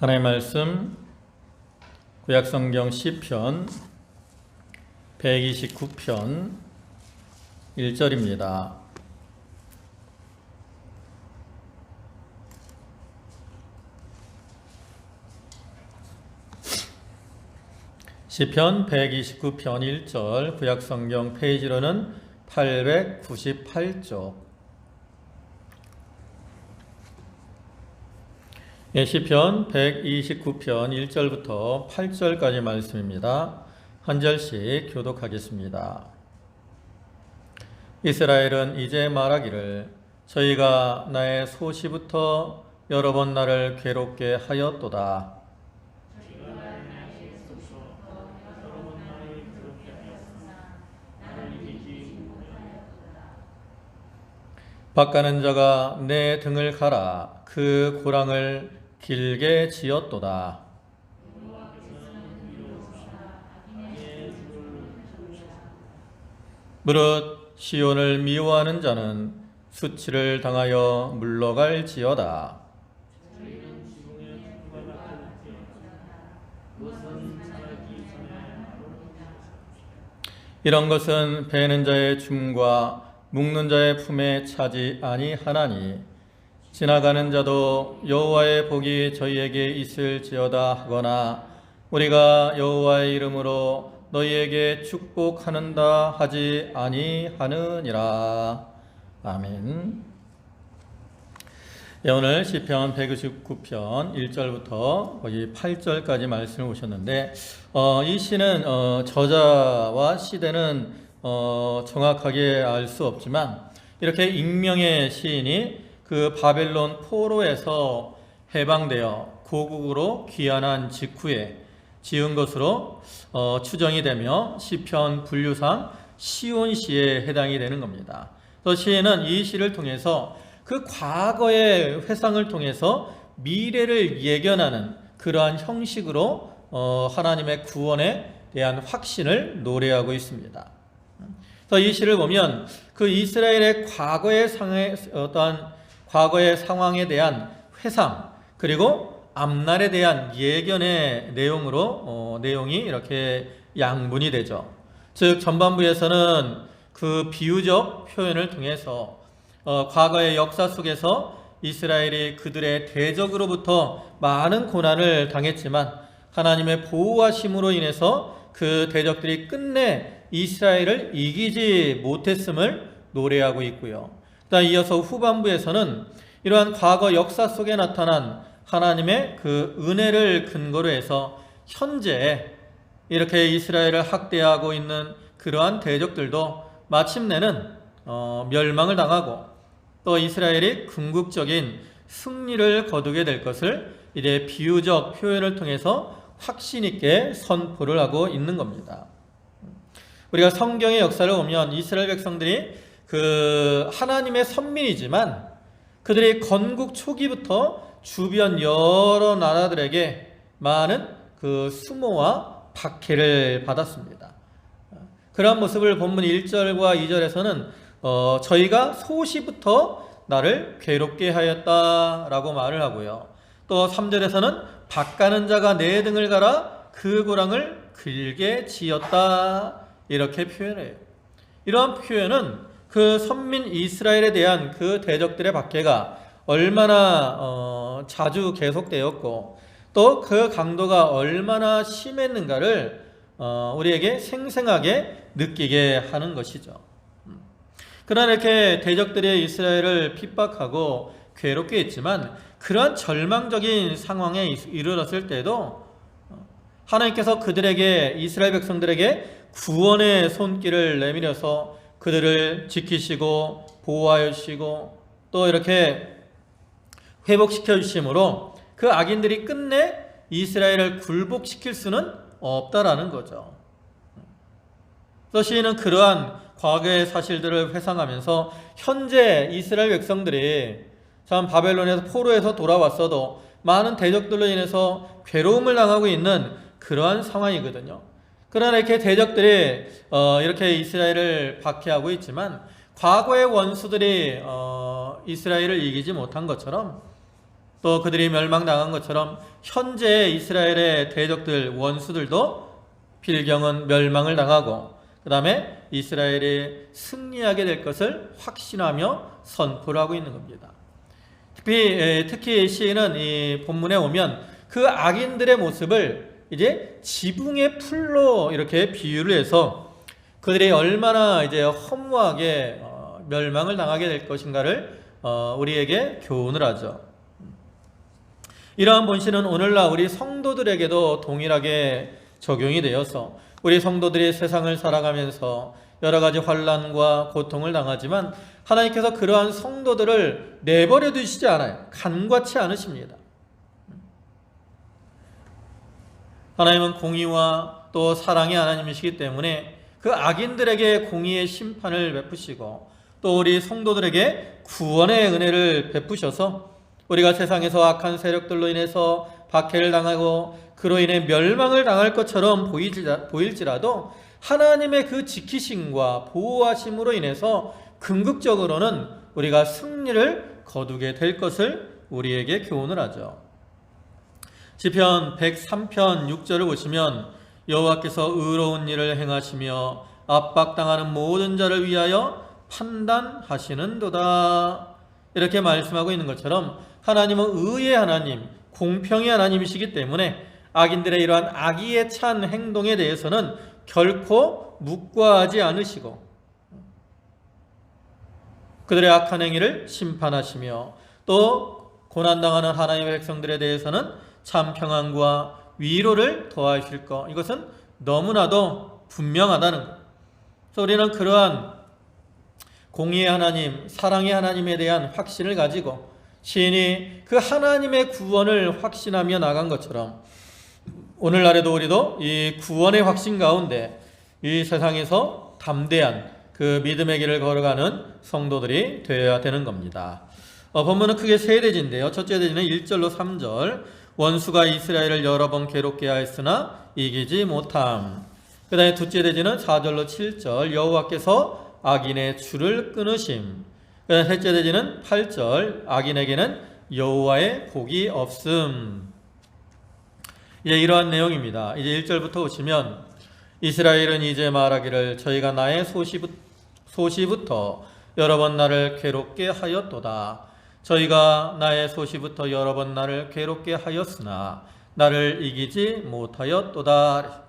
하나님의 말씀 구약성경 시편 129편 1절입니다. 시편 129편 1절 구약성경 페이지로는 898쪽. 시편 129편 1절부터 8절까지 말씀입니다. 한 절씩 교독하겠습니다. 이스라엘은 이제 말하기를 저희가 나의 소시부터 여러 번 나를 괴롭게 하였도다. 밭가는 자가 내 등을 갈아 그 고랑을 길게 지었도다. 무릇 시온을 미워하는 자는 수치를 당하여 물러갈지어다. 이런 것은 베는 자의 줌과 묶는 자의 품에 차지 아니하나니 지나가는 자도 여호와의 복이 저희에게 있을지어다 하거나 우리가 여호와의 이름으로 너희에게 축복하는다 하지 아니하느니라. 아멘. 오늘 시편 129편 1절부터 거의 8절까지 말씀을 보셨는데 이 시는 저자와 시대는 정확하게 알 수 없지만 이렇게 익명의 시인이 그 바벨론 포로에서 해방되어 고국으로 귀환한 직후에 지은 것으로 추정이 되며 시편 분류상 시온시에 해당이 되는 겁니다. 그래서 시인은 이 시를 통해서 그 과거의 회상을 통해서 미래를 예견하는 그러한 형식으로 하나님의 구원에 대한 확신을 노래하고 있습니다. 그래서 이 시를 보면 그 이스라엘의 과거의 상황에 대한 회상 그리고 앞날에 대한 예견의 내용이 이렇게 양분이 되죠. 즉 전반부에서는 그 비유적 표현을 통해서 과거의 역사 속에서 이스라엘이 그들의 대적으로부터 많은 고난을 당했지만 하나님의 보호하심으로 인해서 그 대적들이 끝내 이스라엘을 이기지 못했음을 노래하고 있고요. 이어서 후반부에서는 이러한 과거 역사 속에 나타난 하나님의 그 은혜를 근거로 해서 현재 이렇게 이스라엘을 학대하고 있는 그러한 대적들도 마침내는 멸망을 당하고 또 이스라엘이 궁극적인 승리를 거두게 될 것을 이제 비유적 표현을 통해서 확신 있게 선포를 하고 있는 겁니다. 우리가 성경의 역사를 보면 이스라엘 백성들이 그 하나님의 선민이지만 그들이 건국 초기부터 주변 여러 나라들에게 많은 그 수모와 박해를 받았습니다. 그런 모습을 본문 1절과 2절에서는 저희가 소시부터 나를 괴롭게 하였다라고 말을 하고요. 또 3절에서는 밭가는 자가 내 등을 갈아 그 고랑을 길게 지었다 이렇게 표현해요. 이러한 표현은 그 선민 이스라엘에 대한 그 대적들의 박해가 얼마나 자주 계속되었고 또 그 강도가 얼마나 심했는가를 우리에게 생생하게 느끼게 하는 것이죠. 그러나 이렇게 대적들이 이스라엘을 핍박하고 괴롭게 했지만 그러한 절망적인 상황에 이르렀을 때도 하나님께서 그들에게 이스라엘 백성들에게 구원의 손길을 내밀어서 그들을 지키시고 보호하여 주시고 또 이렇게 회복시켜 주심으로 그 악인들이 끝내 이스라엘을 굴복시킬 수는 없다라는 거죠. 그래서 시인은 그러한 과거의 사실들을 회상하면서 현재 이스라엘 백성들이 참 바벨론에서 포로에서 돌아왔어도 많은 대적들로 인해서 괴로움을 당하고 있는 그러한 상황이거든요. 그러나 이렇게 대적들이 이렇게 이스라엘을 박해하고 있지만 과거의 원수들이 이스라엘을 이기지 못한 것처럼 또 그들이 멸망당한 것처럼 현재 이스라엘의 대적들, 원수들도 필경은 멸망을 당하고 그 다음에 이스라엘이 승리하게 될 것을 확신하며 선포를 하고 있는 겁니다. 특히 시인은 이 본문에 오면 그 악인들의 모습을 이제 지붕의 풀로 이렇게 비유를 해서 그들이 얼마나 이제 허무하게 멸망을 당하게 될 것인가를 우리에게 교훈을 하죠. 이러한 본시는 오늘날 우리 성도들에게도 동일하게 적용이 되어서 우리 성도들이 세상을 살아가면서 여러 가지 환난과 고통을 당하지만 하나님께서 그러한 성도들을 내버려 두시지 않아요. 간과치 않으십니다. 하나님은 공의와 또 사랑의 하나님이시기 때문에 그 악인들에게 공의의 심판을 베푸시고 또 우리 성도들에게 구원의 은혜를 베푸셔서 우리가 세상에서 악한 세력들로 인해서 박해를 당하고 그로 인해 멸망을 당할 것처럼 보일지라도 하나님의 그 지키심과 보호하심으로 인해서 궁극적으로는 우리가 승리를 거두게 될 것을 우리에게 교훈을 하죠. 시편 103편 6절을 보시면 여호와께서 의로운 일을 행하시며 압박당하는 모든 자를 위하여 판단하시는도다. 이렇게 말씀하고 있는 것처럼 하나님은 의의 하나님, 공평의 하나님이시기 때문에 악인들의 이러한 악의에 찬 행동에 대해서는 결코 묵과하지 않으시고 그들의 악한 행위를 심판하시며 또 고난당하는 하나님의 백성들에 대해서는 참 평안과 위로를 더하실 것, 이것은 너무나도 분명하다는 것. 그래서 우리는 그러한 공의의 하나님, 사랑의 하나님에 대한 확신을 가지고 시인이 그 하나님의 구원을 확신하며 나간 것처럼 오늘날에도 우리도 이 구원의 확신 가운데 이 세상에서 담대한 그 믿음의 길을 걸어가는 성도들이 되어야 되는 겁니다. 본문은 크게 세 대지인데요. 첫째 대지는 1절로 3절, 원수가 이스라엘을 여러 번 괴롭게 하였으나 이기지 못함. 그 다음에 둘째 대지는 4절로 7절, 여호와께서 악인의 줄을 끊으심. 그 다음에 셋째 대지는 8절, 악인에게는 여호와의 복이 없음. 이러한 내용입니다. 이제 1절부터 보시면 이스라엘은 이제 말하기를 저희가 나의 소시부터 여러 번 나를 괴롭게 하였도다. 저희가 나의 소시부터 여러 번 나를 괴롭게 하였으나 나를 이기지 못하였도다.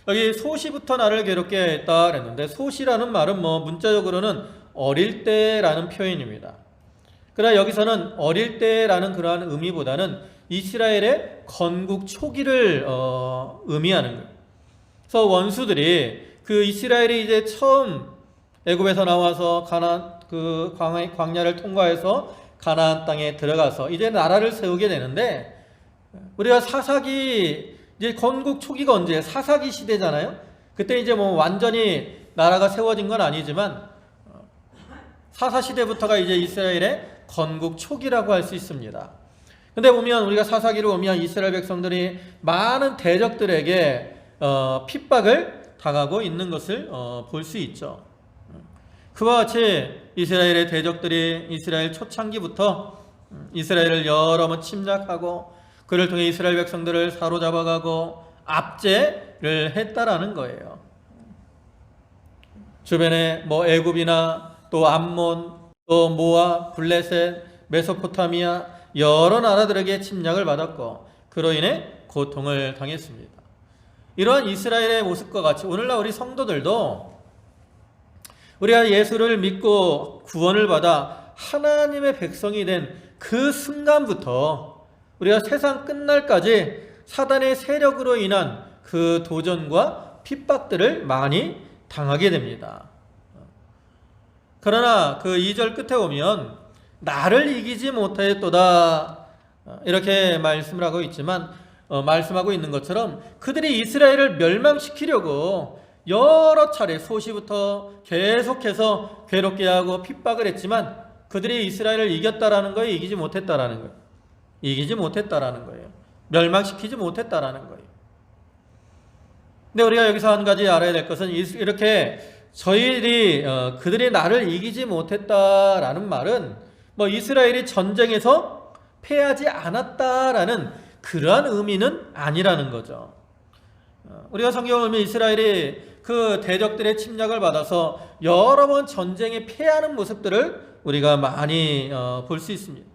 여기 소시부터 나를 괴롭게 했다 그랬는데 소시라는 말은 문자적으로는 어릴 때라는 표현입니다. 그러나 여기서는 어릴 때라는 그러한 의미보다는 이스라엘의 건국 초기를 의미하는 거예요. 그래서 원수들이 그 이스라엘이 이제 처음 애굽에서 나와서 그 광야를 통과해서 가나안 땅에 들어가서 이제 나라를 세우게 되는데 우리가 사사기 이제 건국 초기가 언제? 사사기 시대잖아요. 그때 이제 완전히 나라가 세워진 건 아니지만 사사 시대부터가 이제 이스라엘의 건국 초기라고 할 수 있습니다. 근데 보면 우리가 사사기를 보면 이스라엘 백성들이 많은 대적들에게 핍박을 당하고 있는 것을 볼 수 있죠. 그와 같이 이스라엘의 대적들이 이스라엘 초창기부터 이스라엘을 여러 번 침략하고 그를 통해 이스라엘 백성들을 사로잡아가고 압제를 했다라는 거예요. 주변에 애굽이나 또 암몬, 또 모압, 블레셋, 메소포타미아 여러 나라들에게 침략을 받았고 그로 인해 고통을 당했습니다. 이러한 이스라엘의 모습과 같이 오늘날 우리 성도들도 우리가 예수를 믿고 구원을 받아 하나님의 백성이 된 그 순간부터 우리가 세상 끝날까지 사단의 세력으로 인한 그 도전과 핍박들을 많이 당하게 됩니다. 그러나 그 2절 끝에 보면 나를 이기지 못하였도다 이렇게 말씀을 하고 있지만 말씀하고 있는 것처럼 그들이 이스라엘을 멸망시키려고 여러 차례 소시부터 계속해서 괴롭게 하고 핍박을 했지만 그들이 이스라엘을 이겼다라는 거예요? 이기지 못했다라는 거예요? 이기지 못했다라는 거예요. 멸망시키지 못했다라는 거예요. 근데 우리가 여기서 한 가지 알아야 될 것은 이렇게 그들이 나를 이기지 못했다라는 말은 이스라엘이 전쟁에서 패하지 않았다라는 그러한 의미는 아니라는 거죠. 우리가 성경을 보면 이스라엘이 그 대적들의 침략을 받아서 여러 번 전쟁에 패하는 모습들을 우리가 많이 볼 수 있습니다.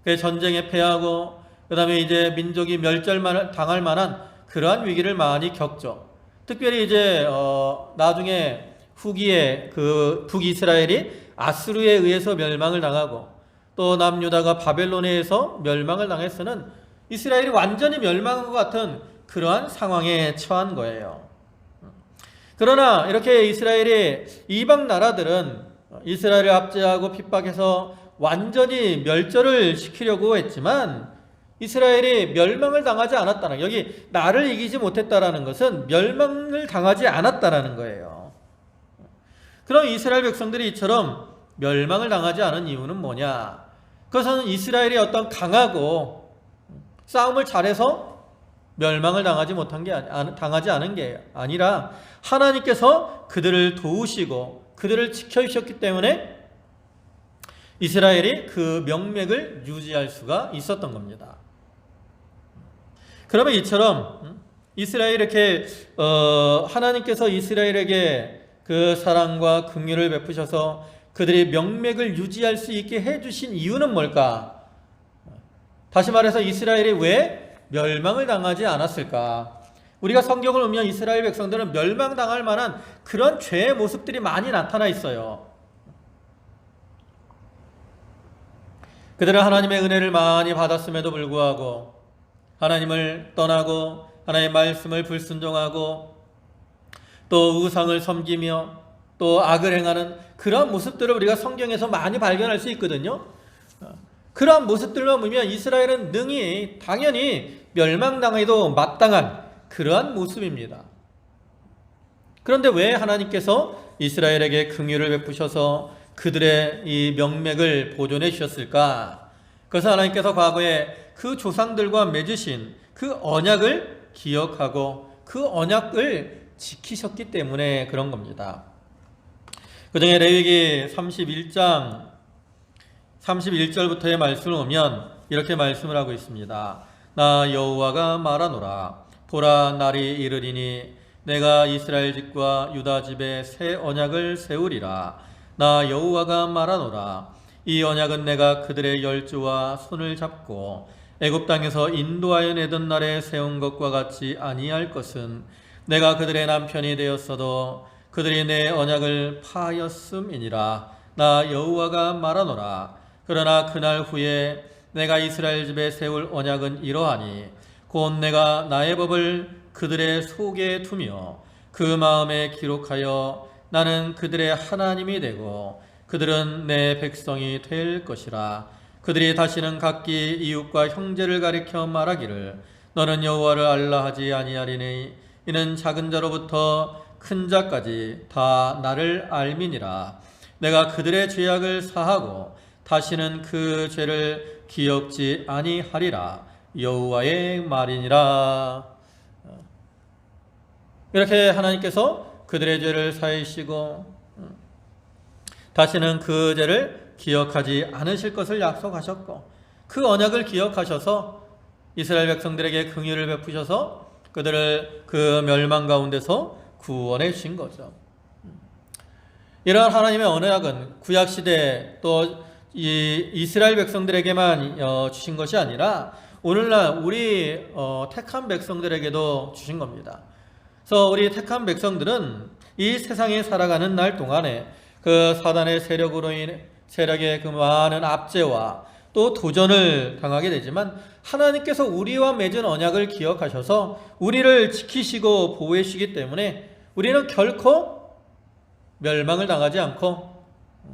그 전쟁에 패하고 그 다음에 이제 민족이 멸절당할 만한 그러한 위기를 많이 겪죠. 특별히 이제 나중에 후기에 그 북이스라엘이 아수르에 의해서 멸망을 당하고 또 남유다가 바벨론에 의해서 멸망을 당했으는 이스라엘이 완전히 멸망한 것 같은 그러한 상황에 처한 거예요. 그러나 이렇게 이스라엘이 이방 나라들은 이스라엘을 압제하고 핍박해서 완전히 멸절을 시키려고 했지만 이스라엘이 멸망을 당하지 않았다는, 여기 나를 이기지 못했다라는 것은 멸망을 당하지 않았다라는 거예요. 그럼 이스라엘 백성들이 이처럼 멸망을 당하지 않은 이유는 뭐냐? 그것은 이스라엘이 어떤 강하고 싸움을 잘해서 멸망을 당하지 않은 게 아니라 하나님께서 그들을 도우시고 그들을 지켜주셨기 때문에 이스라엘이 그 명맥을 유지할 수가 있었던 겁니다. 그러면 이처럼 이스라엘 이렇게 하나님께서 이스라엘에게 그 사랑과 긍휼을 베푸셔서 그들이 명맥을 유지할 수 있게 해주신 이유는 뭘까? 다시 말해서 이스라엘이 왜 멸망을 당하지 않았을까? 우리가 성경을 보면 이스라엘 백성들은 멸망당할 만한 그런 죄의 모습들이 많이 나타나 있어요. 그들은 하나님의 은혜를 많이 받았음에도 불구하고 하나님을 떠나고 하나님의 말씀을 불순종하고 또 우상을 섬기며 또 악을 행하는 그런 모습들을 우리가 성경에서 많이 발견할 수 있거든요. 그러한 모습들로 보면 이스라엘은 능히 당연히 멸망당해도 마땅한 그러한 모습입니다. 그런데 왜 하나님께서 이스라엘에게 긍휼을 베푸셔서 그들의 이 명맥을 보존해 주셨을까? 그래서 하나님께서 과거에 그 조상들과 맺으신 그 언약을 기억하고 그 언약을 지키셨기 때문에 그런 겁니다. 그중에 레위기 31장 31절부터의 말씀을 보면 이렇게 말씀을 하고 있습니다. 나 여호와가 말하노라. 보라, 날이 이르리니 내가 이스라엘 집과 유다 집에 새 언약을 세우리라. 나 여호와가 말하노라. 이 언약은 내가 그들의 열조와 손을 잡고 애굽 땅에서 인도하여 내던 날에 세운 것과 같이 아니할 것은 내가 그들의 남편이 되었어도 그들이 내 언약을 파하였음이니라. 나 여호와가 말하노라. 그러나 그날 후에 내가 이스라엘 집에 세울 언약은 이러하니 곧 내가 나의 법을 그들의 속에 두며 그 마음에 기록하여 나는 그들의 하나님이 되고 그들은 내 백성이 될 것이라. 그들이 다시는 각기 이웃과 형제를 가리켜 말하기를 너는 여호와를 알라 하지 아니하리니 이는 작은 자로부터 큰 자까지 다 나를 알미니라. 내가 그들의 죄악을 사하고 다시는 그 죄를 기억지 아니하리라. 여호와의 말이니라. 이렇게 하나님께서 그들의 죄를 사하시고 다시는 그 죄를 기억하지 않으실 것을 약속하셨고 그 언약을 기억하셔서 이스라엘 백성들에게 긍휼을 베푸셔서 그들을 그 멸망 가운데서 구원해 주신 거죠. 이러한 하나님의 언약은 구약시대 또 이 이스라엘 백성들에게만 주신 것이 아니라 오늘날 우리 택한 백성들에게도 주신 겁니다. 그래서 우리 택한 백성들은 이 세상에 살아가는 날 동안에 그 사단의 세력의 그 많은 압제와 또 도전을 당하게 되지만 하나님께서 우리와 맺은 언약을 기억하셔서 우리를 지키시고 보호해 주시기 때문에 우리는 결코 멸망을 당하지 않고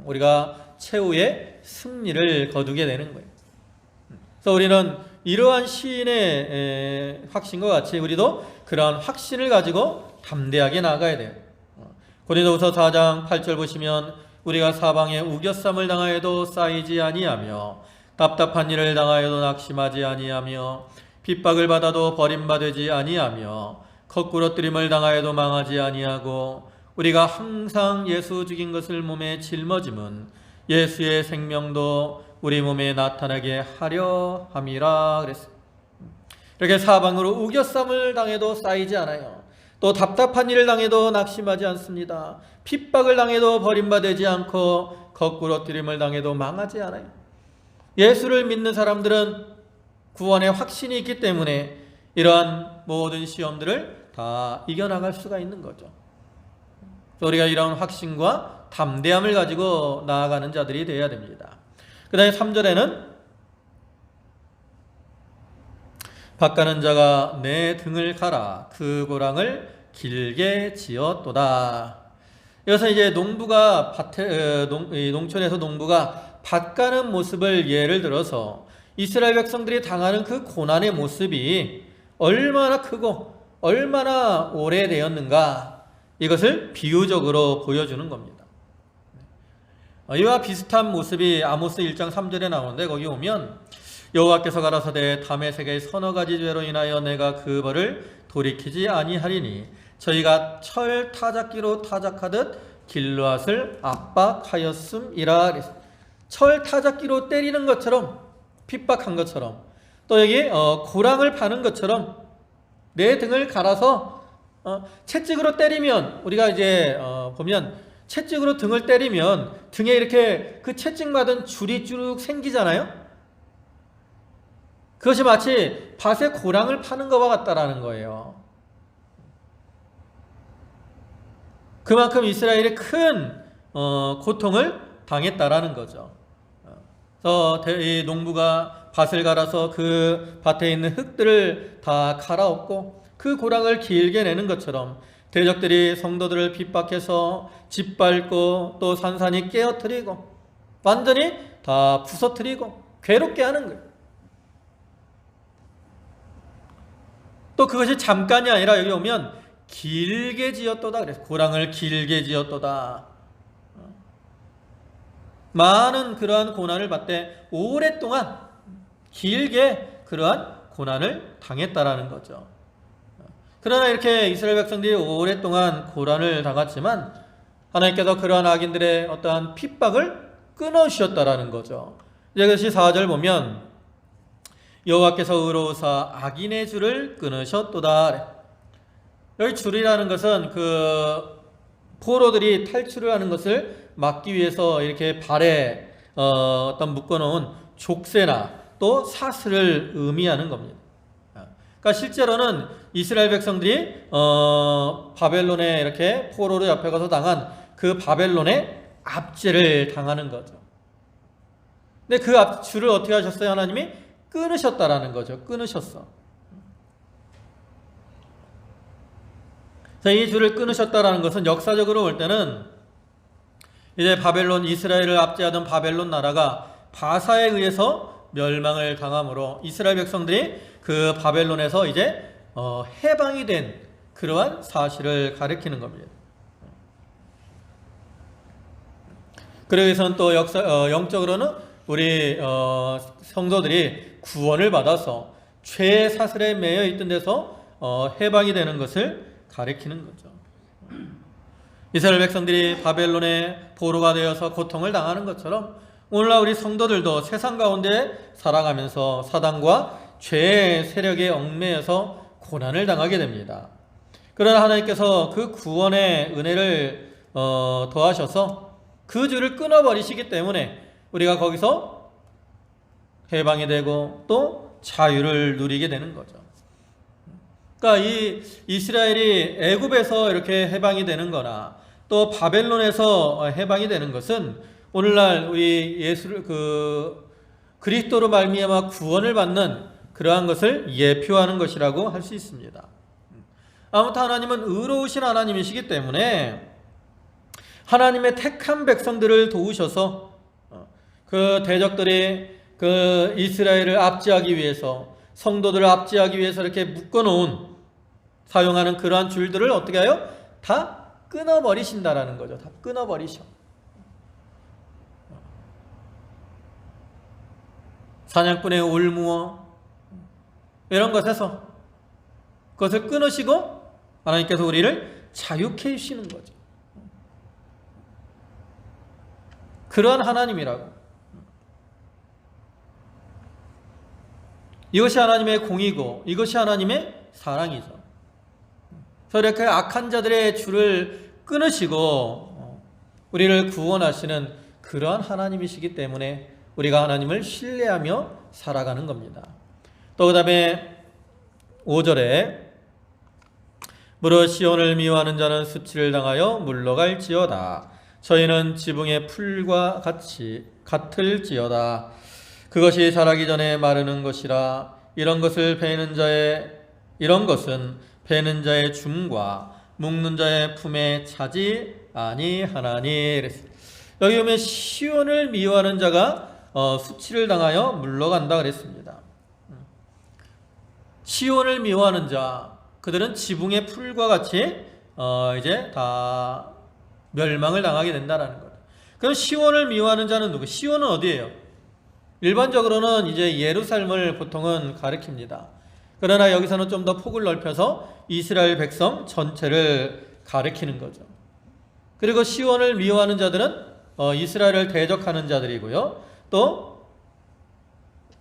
우리가 최후의 승리를 거두게 되는 거예요. 그래서 우리는 이러한 시인의 확신과 같이 우리도 그러한 확신을 가지고 담대하게 나아가야 돼요. 고린도후서 4장 8절 보시면 우리가 사방에 우겨쌈을 당하여도 쌓이지 아니하며 답답한 일을 당하여도 낙심하지 아니하며 핍박을 받아도 버림받지 아니하며 거꾸러뜨림을 당하여도 망하지 아니하고 우리가 항상 예수 죽인 것을 몸에 짊어짐은 예수의 생명도 우리 몸에 나타나게 하려 함이라 그랬습니다. 이렇게 사방으로 우겨쌈을 당해도 쌓이지 않아요. 또 답답한 일을 당해도 낙심하지 않습니다. 핍박을 당해도 버림받지 않고 거꾸로 뜨림을 당해도 망하지 않아요. 예수를 믿는 사람들은 구원의 확신이 있기 때문에 이러한 모든 시험들을 다 이겨나갈 수가 있는 거죠. 우리가 이런 확신과 담대함을 가지고 나아가는 자들이 되어야 됩니다. 그 다음에 3절에는 밭가는 자가 내 등을 갈아 그 고랑을 길게 지었도다. 여기서 이제 농부가 농촌에서 농부가 밭 가는 모습을 예를 들어서 이스라엘 백성들이 당하는 그 고난의 모습이 얼마나 크고 얼마나 오래되었는가, 이것을 비유적으로 보여주는 겁니다. 이와 비슷한 모습이 아모스 1장 3절에 나오는데, 거기 오면 여호와께서 가라사대 다메섹의 서너 가지 죄로 인하여 내가 그 벌을 돌이키지 아니하리니 저희가 철 타작기로 타작하듯 길르앗을 압박하였음이라. 철 타작기로 때리는 것처럼, 핍박한 것처럼, 또 여기 고랑을 파는 것처럼 내 등을 갈아서 채찍으로 때리면, 우리가 이제 보면 채찍으로 등을 때리면 등에 이렇게 그 채찍 맞은 줄이 쭉 생기잖아요. 그것이 마치 밭에 고랑을 파는 것과 같다라는 거예요. 그만큼 이스라엘이 큰 고통을 당했다라는 거죠. 그래서 이 농부가 밭을 갈아서 그 밭에 있는 흙들을 다 갈아엎고 그 고랑을 길게 내는 것처럼 대적들이 성도들을 핍박해서 짓밟고 또 산산이 깨어뜨리고 완전히 다 부서뜨리고 괴롭게 하는 거예요. 또 그것이 잠깐이 아니라 여기 오면 길게 지었도다 그래서 고랑을 길게 지었도다. 많은 그러한 고난을 받되 오랫동안 길게 그러한 고난을 당했다라는 거죠. 그러나 이렇게 이스라엘 백성들이 오랫동안 고난을 당했지만 하나님께서 그러한 악인들의 어떠한 핍박을 끊어주셨다라는 거죠. 이것이 4절 보면 여호와께서 의로우사 악인의 줄을 끊으셨도다. 여기 줄이라는 것은 그 포로들이 탈출을 하는 것을 막기 위해서 이렇게 발에 어떤 묶어놓은 족쇄나 또 사슬을 의미하는 겁니다. 그러니까 실제로는 이스라엘 백성들이 바벨론에 이렇게 포로로 잡혀가서 당한 그 바벨론의 압제를 당하는 거죠. 근데 그 줄을 어떻게 하셨어요? 하나님이 끊으셨다라는 거죠. 끊으셨어. 이 줄을 끊으셨다라는 것은 역사적으로 볼 때는 이제 바벨론, 이스라엘을 압제하던 바벨론 나라가 바사에 의해서 멸망을 당함으로 이스라엘 백성들이 그 바벨론에서 이제 해방이 된 그러한 사실을 가리키는 겁니다. 그러기 위해서는 또 영적으로는 우리 성도들이 구원을 받아서 죄의 사슬에 매여 있던 데서 해방이 되는 것을 가리키는 거죠. 이스라엘 백성들이 바벨론의 포로가 되어서 고통을 당하는 것처럼 오늘날 우리 성도들도 세상 가운데 살아가면서 사단과 죄의 세력에 얽매여서 고난을 당하게 됩니다. 그러나 하나님께서 그 구원의 은혜를 더하셔서 그 줄을 끊어버리시기 때문에 우리가 거기서 해방이 되고 또 자유를 누리게 되는 거죠. 그러니까 이 이스라엘이 애굽에서 이렇게 해방이 되는 거나 또 바벨론에서 해방이 되는 것은 오늘날 우리 그리스도로 말미암아 구원을 받는 그러한 것을 예표하는 것이라고 할 수 있습니다. 아무튼 하나님은 의로우신 하나님이시기 때문에 하나님의 택한 백성들을 도우셔서 그 대적들이 그 이스라엘을 압제하기 위해서, 성도들을 압제하기 위해서 이렇게 묶어놓은 사용하는 그러한 줄들을 어떻게 해요? 다 끊어버리신다라는 거죠. 다 끊어버리셔. 사냥꾼의 올무어 이런 것에서 그것을 끊으시고 하나님께서 우리를 자유케 해주시는 거죠. 그러한 하나님이라고. 이것이 하나님의 공의고 이것이 하나님의 사랑이죠. 그래서 이렇게 악한 자들의 줄을 끊으시고 우리를 구원하시는 그러한 하나님이시기 때문에 우리가 하나님을 신뢰하며 살아가는 겁니다. 또 그 다음에 5절에 무릇 시온을 미워하는 자는 습치를 당하여 물러갈지어다. 저희는 지붕의 풀과 같을지어다. 그것이 자라기 전에 마르는 것이라. 이런 것은 베는 자의 줌과 묶는 자의 품에 차지 아니하나니. 여기 보면 시온을 미워하는 자가 수치를 당하여 물러간다 그랬습니다. 시온을 미워하는 자, 그들은 지붕의 풀과 같이 이제 다 멸망을 당하게 된다라는 거예요. 그럼 시온을 미워하는 자는 누구? 시온은 어디예요? 일반적으로는 이제 예루살렘을 보통은 가리킵니다. 그러나 여기서는 좀 더 폭을 넓혀서 이스라엘 백성 전체를 가리키는 거죠. 그리고 시온을 미워하는 자들은 이스라엘을 대적하는 자들이고요. 또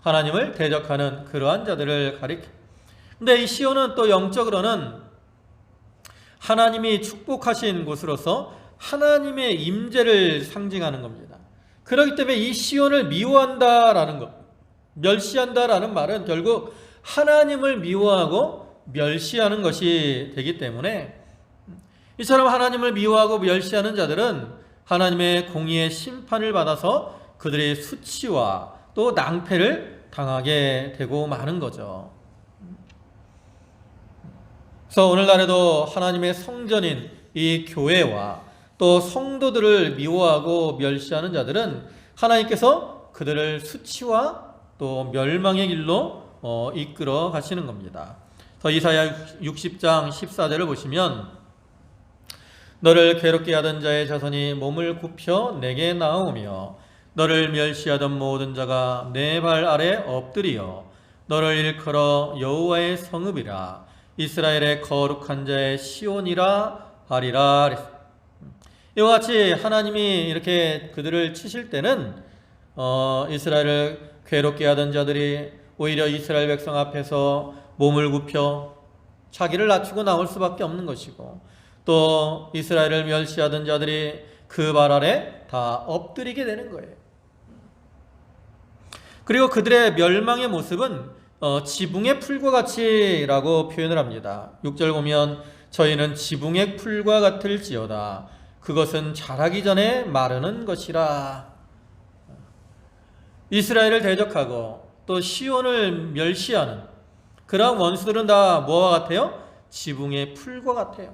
하나님을 대적하는 그러한 자들을 가리킵니다. 근데 이 시온은 또 영적으로는 하나님이 축복하신 곳으로서 하나님의 임재를 상징하는 겁니다. 그렇기 때문에 이 시온을 미워한다라는 것, 멸시한다라는 말은 결국 하나님을 미워하고 멸시하는 것이 되기 때문에 이처럼 하나님을 미워하고 멸시하는 자들은 하나님의 공의의 심판을 받아서 그들의 수치와 또 낭패를 당하게 되고 마는 거죠. 그래서 오늘날에도 하나님의 성전인 이 교회와 또 성도들을 미워하고 멸시하는 자들은 하나님께서 그들을 수치와 또 멸망의 길로 이끌어 가시는 겁니다. 그래서 이사야 60장 14절을 보시면 너를 괴롭게 하던 자의 자손이 몸을 굽혀 내게 나오며 너를 멸시하던 모든 자가 내 발 아래 엎드리어 너를 일컬어 여호와의 성읍이라 이스라엘의 거룩한 자의 시온이라 하리라. 이와 같이 하나님이 이렇게 그들을 치실 때는 이스라엘을 괴롭게 하던 자들이 오히려 이스라엘 백성 앞에서 몸을 굽혀 자기를 낮추고 나올 수밖에 없는 것이고, 또 이스라엘을 멸시하던 자들이 그 발 아래 다 엎드리게 되는 거예요. 그리고 그들의 멸망의 모습은 지붕의 풀과 같이라고 표현을 합니다. 6절 보면 저희는 지붕의 풀과 같을지어다. 그것은 자라기 전에 마르는 것이라. 이스라엘을 대적하고 또 시온을 멸시하는 그러한 원수들은 다 뭐와 같아요? 지붕의 풀과 같아요.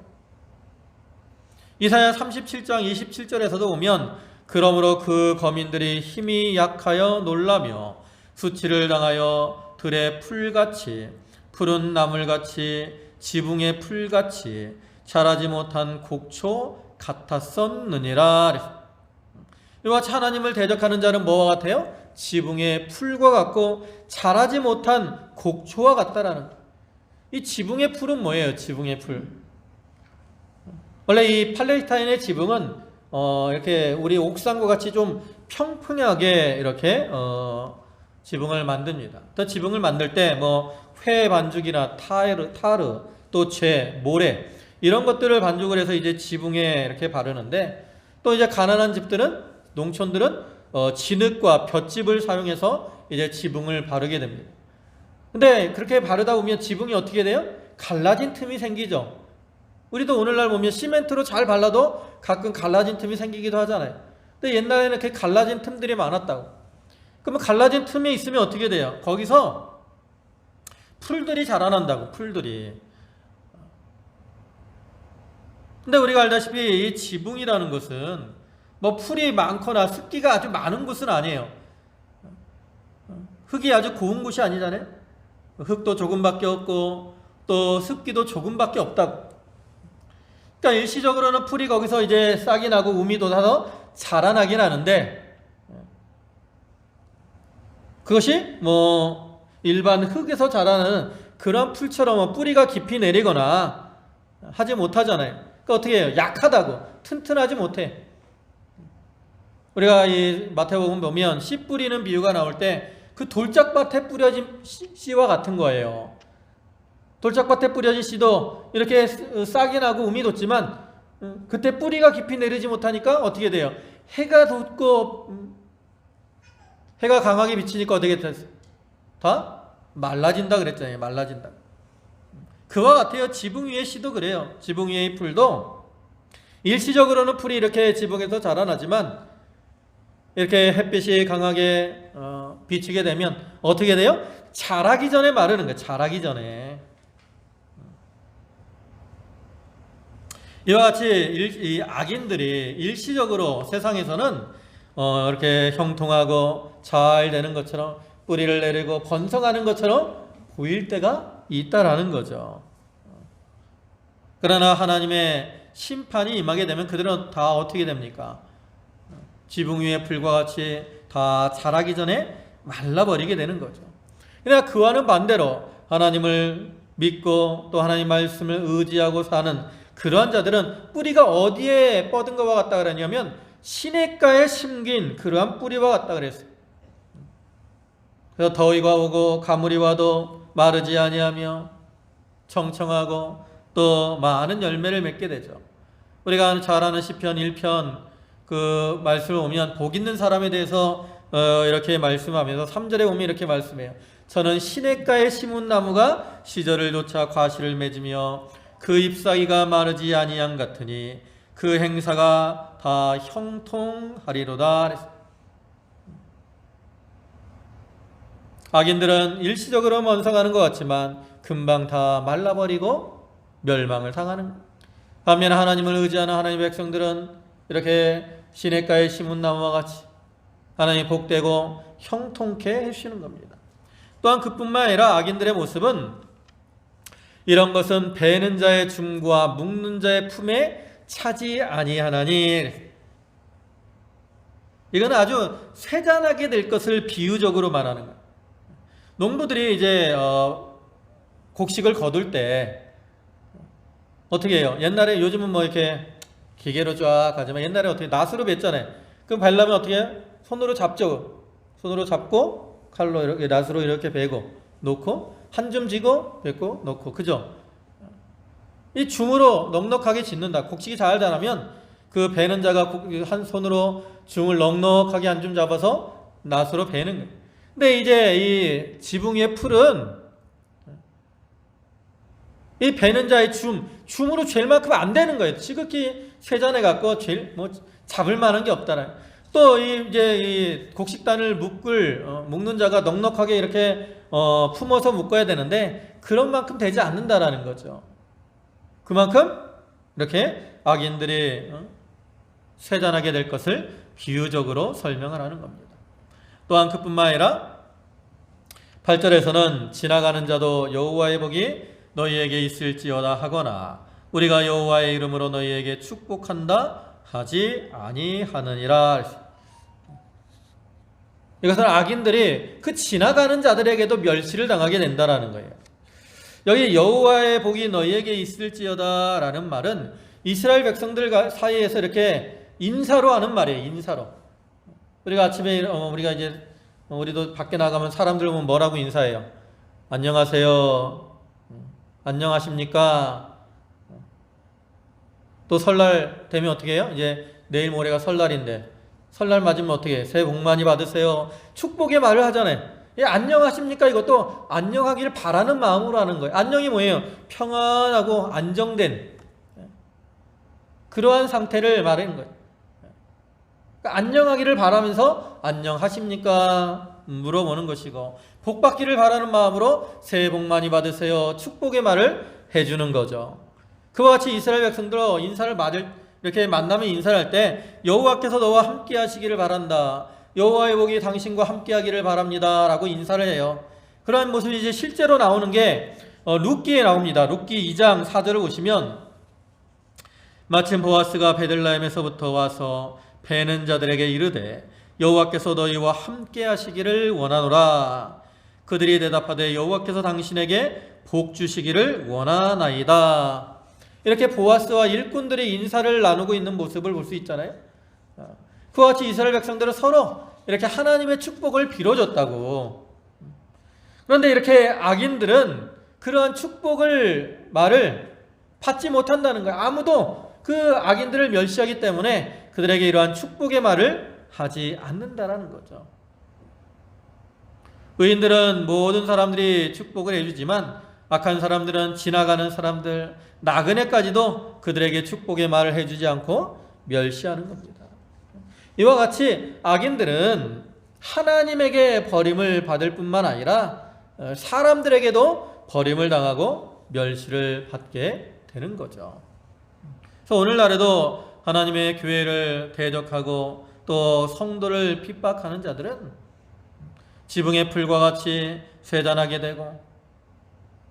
이사야 37장 27절에서도 보면 그러므로 그 거민들이 힘이 약하여 놀라며 수치를 당하여 들의 풀같이 푸른 나물같이 지붕의 풀같이 자라지 못한 곡초 같았었느니라. 이와 같이 하나님을 대적하는 자는 뭐와 같아요? 지붕의 풀과 같고 자라지 못한 곡초와 같다라는 거예요. 이 지붕의 풀은 뭐예요? 지붕의 풀. 원래 이 팔레스타인의 지붕은 이렇게 우리 옥상과 같이 좀 평평하게 이렇게 지붕을 만듭니다. 또 지붕을 만들 때 회 반죽이나 타르, 또 재, 모래 이런 것들을 반죽을 해서 이제 지붕에 이렇게 바르는데, 또 이제 가난한 집들은, 농촌들은 진흙과 볏짚을 사용해서 이제 지붕을 바르게 됩니다. 근데 그렇게 바르다 보면 지붕이 어떻게 돼요? 갈라진 틈이 생기죠. 우리도 오늘날 보면 시멘트로 잘 발라도 가끔 갈라진 틈이 생기기도 하잖아요. 근데 옛날에는 이렇게 갈라진 틈들이 많았다고. 그러면 갈라진 틈이 있으면 어떻게 돼요? 거기서 풀들이 자라난다고, 풀들이. 근데 우리가 알다시피 이 지붕이라는 것은 풀이 많거나 습기가 아주 많은 곳은 아니에요. 흙이 아주 고운 곳이 아니잖아요. 흙도 조금밖에 없고 또 습기도 조금밖에 없다고. 그러니까 일시적으로는 풀이 거기서 이제 싹이 나고 움이 돋아서 자라나긴 하는데, 그것이 일반 흙에서 자라는 그런 풀처럼 뿌리가 깊이 내리거나 하지 못하잖아요. 그러니까 어떻게 해요? 약하다고, 튼튼하지 못해. 우리가 이 마태복음 보면 씨 뿌리는 비유가 나올 때 그 돌짝밭에 뿌려진 씨와 같은 거예요. 돌짝밭에 뿌려진 씨도 이렇게 싹이 나고 um이 돋지만 그때 뿌리가 깊이 내리지 못하니까 어떻게 돼요? 해가 돋고 해가 강하게 비치니까 어떻게 됐어요? 다 말라진다 그랬잖아요. 말라진다. 그와 같아요. 지붕 위의 씨도 그래요. 지붕 위의 풀도 일시적으로는 풀이 이렇게 지붕에서 자라나지만 이렇게 햇빛이 강하게 비치게 되면 어떻게 돼요? 자라기 전에 마르는 거예요. 자라기 전에. 이와 같이 이 악인들이 일시적으로 세상에서는 이렇게 형통하고 잘 되는 것처럼 뿌리를 내리고 번성하는 것처럼 보일 때가 있다라는 거죠. 그러나 하나님의 심판이 임하게 되면 그들은 다 어떻게 됩니까? 지붕 위의 풀과 같이 다 자라기 전에 말라버리게 되는 거죠. 그러나 그와는 반대로 하나님을 믿고 또 하나님 말씀을 의지하고 사는 그러한 자들은 뿌리가 어디에 뻗은 것과 같다 그러냐면 시냇가에 심긴 그러한 뿌리와 같다 그랬어요. 그래서 더위가 오고 가물이 와도 마르지 아니하며 청청하고 또 많은 열매를 맺게 되죠. 우리가 잘 아는 시편 1편 그 말씀을 보면 복 있는 사람에 대해서 이렇게 말씀하면서 3절에 보면 이렇게 말씀해요. 저는 시냇가에 심은 나무가 시절을 쫓아 과실을 맺으며 그 잎사귀가 마르지 아니함 같으니 그 행사가 다 형통하리로다. 악인들은 일시적으로 번성하는 것 같지만 금방 다 말라버리고 멸망을 당하는 거예요. 반면 하나님을 의지하는 하나님의 백성들은 이렇게 시냇가에 심은 나무와 같이 하나님이 복되고 형통케 해주시는 겁니다. 또한 그뿐만 아니라 악인들의 모습은 이런 것은 베는 자의 줌과 묶는 자의 품에 차지 아니하나니, 이건 아주 쇠잔하게 될 것을 비유적으로 말하는 거예요. 농부들이 이제 곡식을 거둘 때 어떻게 해요? 옛날에, 요즘은 뭐 이렇게 기계로 쫙 하지만 옛날에 어떻게 낫으로 뱄잖아요. 그럼 베려면 어떻게 해요? 손으로 잡죠. 손으로 잡고 칼로 이렇게 낫으로 이렇게 베고 놓고 한 줌 쥐고 뱉고 놓고, 그죠? 이 줌으로 넉넉하게 짓는다. 곡식이 잘 자라면 그 베는 자가 한 손으로 줌을 넉넉하게 한 줌 잡아서 낫으로 베는 거예요. 근데 이제 이 지붕 위의 풀은 이 베는 자의 줌으로 잴 만큼 안 되는 거예요. 지극히 쇠잔해 갖고 잡을 만한 게 없다라. 또 이제 이 곡식단을 묶는 자가 넉넉하게 이렇게 품어서 묶어야 되는데 그런 만큼 되지 않는다라는 거죠. 그만큼 이렇게 악인들이 쇠잔하게 될 것을 비유적으로 설명을 하는 겁니다. 또한 그뿐만 아니라 8절에서는 지나가는 자도 여호와의 복이 너희에게 있을지어다 하거나 우리가 여호와의 이름으로 너희에게 축복한다 하지 아니하느니라. 이것은 악인들이 그 지나가는 자들에게도 멸시를 당하게 된다라는 거예요. 여기 여호와의 복이 너희에게 있을지어다 라는 말은 이스라엘 백성들 사이에서 이렇게 인사로 하는 말이에요. 인사로. 우리가 아침에 우리도 밖에 나가면 사람들 보면 뭐라고 인사해요? 안녕하세요. 안녕하십니까? 또 설날 되면 어떻게 해요? 이제 내일 모레가 설날인데 설날 맞으면 어떻게 해요? 새해 복 많이 받으세요. 축복의 말을 하잖아요. 안녕하십니까? 이것도 안녕하기를 바라는 마음으로 하는 거예요. 안녕이 뭐예요? 평안하고 안정된 그러한 상태를 말하는 거예요. 그러니까 안녕하기를 바라면서 안녕하십니까? 물어보는 것이고, 복 받기를 바라는 마음으로 새해 복 많이 받으세요. 축복의 말을 해주는 거죠. 그와 같이 이스라엘 백성들로 이렇게 만나면 인사를 할 때 여호와께서 너와 함께 하시기를 바란다. 여호와의 복이 당신과 함께 하기를 바랍니다. 라고 인사를 해요. 그러한 모습이 이제 실제로 나오는 게 룻기에 나옵니다. 룻기 2장 4절을 보시면 마침 보아스가 베들레헴에서부터 와서 베는 자들에게 이르되 여호와께서 너희와 함께 하시기를 원하노라. 그들이 대답하되 여호와께서 당신에게 복 주시기를 원하나이다. 이렇게 보아스와 일꾼들이 인사를 나누고 있는 모습을 볼 수 있잖아요. 그와 같이 이스라엘 백성들은 서로 이렇게 하나님의 축복을 빌어줬다고 그런데 이렇게 악인들은 그러한 축복을 말을 받지 못한다는 거예요. 아무도 그 악인들을 멸시하기 때문에 그들에게 이러한 축복의 말을 하지 않는다라는 거죠. 의인들은 모든 사람들이 축복을 해주지만 악한 사람들은 지나가는 사람들, 나그네까지도 그들에게 축복의 말을 해주지 않고 멸시하는 겁니다. 이와 같이 악인들은 하나님에게 버림을 받을 뿐만 아니라 사람들에게도 버림을 당하고 멸시를 받게 되는 거죠. 그래서 오늘날에도 하나님의 교회를 대적하고 또 성도를 핍박하는 자들은 지붕의 풀과 같이 쇠잔하게 되고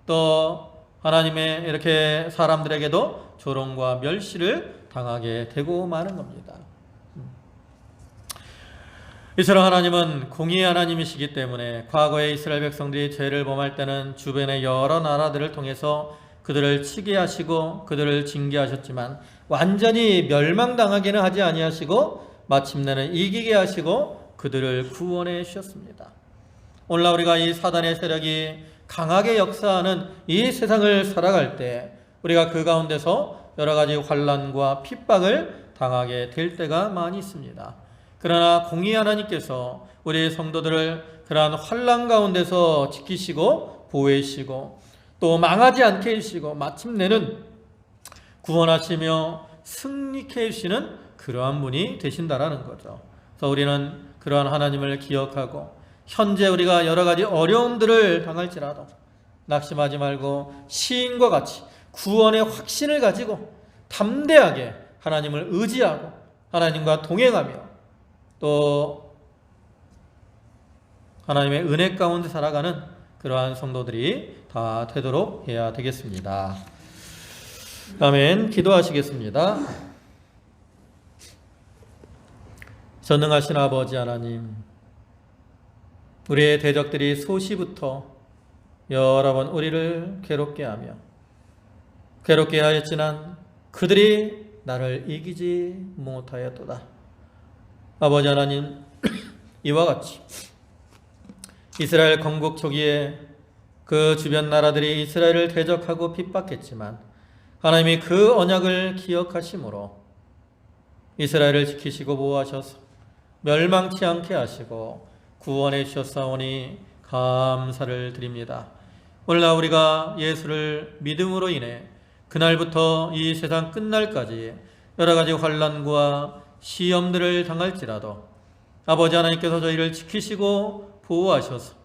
또 하나님의 이렇게 사람들에게도 조롱과 멸시를 당하게 되고 마는 겁니다. 이처럼 하나님은 공의의 하나님이시기 때문에 과거에 이스라엘 백성들이 죄를 범할 때는 주변의 여러 나라들을 통해서 그들을 치게 하시고 그들을 징계하셨지만 완전히 멸망당하게는 하지 아니하시고 마침내는 이기게 하시고 그들을 구원해 주셨습니다. 오늘날 우리가 이 사단의 세력이 강하게 역사하는 이 세상을 살아갈 때 우리가 그 가운데서 여러 가지 환난과 핍박을 당하게 될 때가 많이 있습니다. 그러나 공의 하나님께서 우리 성도들을 그러한 환난 가운데서 지키시고 보호해 주시고 또 망하지 않게 해주시고 마침내는 구원하시며 승리케 해주시는 그러한 분이 되신다라는 거죠. 그래서 우리는 그러한 하나님을 기억하고 현재 우리가 여러 가지 어려움들을 당할지라도 낙심하지 말고 시인과 같이 구원의 확신을 가지고 담대하게 하나님을 의지하고 하나님과 동행하며 또 하나님의 은혜 가운데 살아가는 그러한 성도들이 다 되도록 해야 되겠습니다. 아멘. 기도하시겠습니다. 전능하신 아버지 하나님, 우리의 대적들이 소시부터 여러 번 우리를 괴롭게 하였지만 그들이 나를 이기지 못하였도다. 아버지 하나님, 이와 같이 이스라엘 건국 초기에 그 주변 나라들이 이스라엘을 대적하고 핍박했지만 하나님이 그 언약을 기억하심으로 이스라엘을 지키시고 보호하셔서 멸망치 않게 하시고 구원해 주셨사오니 감사를 드립니다. 오늘날 우리가 예수를 믿음으로 인해 그날부터 이 세상 끝날까지 여러 가지 환난과 시험들을 당할지라도 아버지 하나님께서 저희를 지키시고 보호하셔서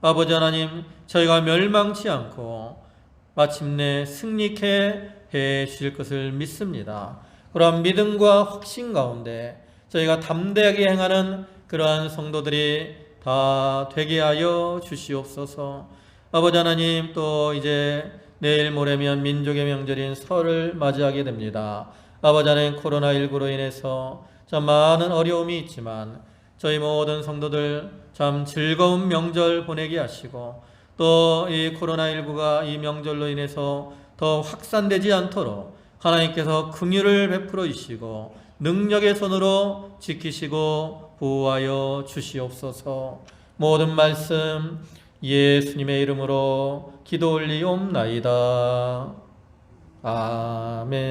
아버지 하나님 저희가 멸망치 않고 마침내 승리케 해 주실 것을 믿습니다. 그러한 믿음과 확신 가운데 저희가 담대하게 행하는 그러한 성도들이 다 되게 하여 주시옵소서. 아버지 하나님, 또 이제 내일 모레면 민족의 명절인 설을 맞이하게 됩니다. 아버지 하나님, 코로나19로 인해서 참 많은 어려움이 있지만 저희 모든 성도들 참 즐거운 명절 보내게 하시고 또 이 코로나19가 이 명절로 인해서 더 확산되지 않도록 하나님께서 긍휼을 베풀어 주시고 능력의 손으로 지키시고 보호하여 주시옵소서. 모든 말씀 예수님의 이름으로 기도 올리옵나이다. 아멘.